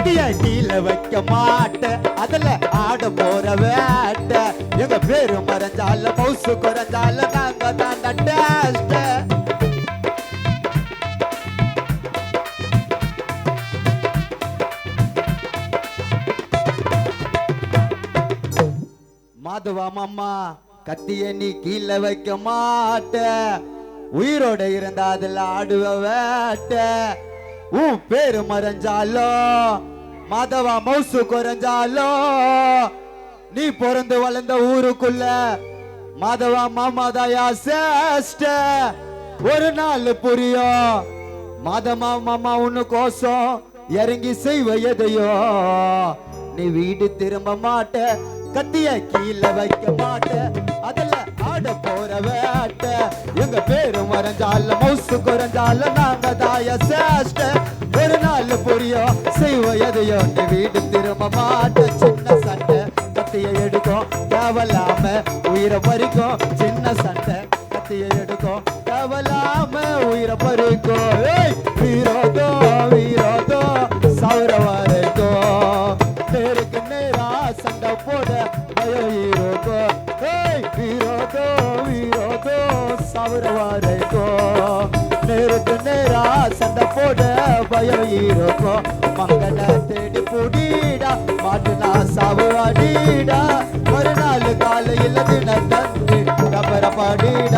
கத்திய கீழே வைக்க மாட்டேன் அதுல ஆட போற வேட்ட எங்க பேரு மறைஞ்சால மவுசு குறைஞ்சால நாங்க தான் டேஸ்ட் மாதவா மாமா கத்திய நீ கீழே வைக்க மாட்ட உயிரோட இருந்தா அதுல ஆடுவ வேட்ட உன் பேரு மறைஞ்சாலோ மாதவா மவுசு குறைஞ்சாலோ நீ பிறந்து வளர்ந்த ஊருக்குள்ள மாதவா மாமா தயா சேஷ்ட ஒரு நாள் புரியும் மாதவா மாமா உன்னு கோசம் இறங்கி செய்வ எதையோ நீ வீடு திரும்ப மாட்ட கத்திய கீழே வைக்க மாட்ட அதுல ஆட போற வேட்ட எங்க பேரு மறைஞ்சால மவுசு குறைஞ்சால நாங்க தாய சேஷ்ட ஒரு நாள் புரியும் செய்வ எதையோ நீ வீடு திரும்ப மாட்ட சின்ன சண்டை கத்திய எடுக்கும் தேவலாம உயிரை பறிக்கும் சின்ன சண்டை கத்திய எடுக்கும் தேவலாம உயிரை பறிக்கும் வீரோதோ வீரோதோ சௌர வரைக்கும் நேருக்கு நேரா சண்டை போட பயம் ஈரோதோ வீரோதோ வீரோதோ சௌர வரைக்கும் நேருக்கு நேரா சண்டை போட பயம் ஈரோதோ மங்கள தேடி புடிடா மாட்டுனா சாவு அடிடா ஒரு நாள் காலையில் தின தந்து கபர பாடிடா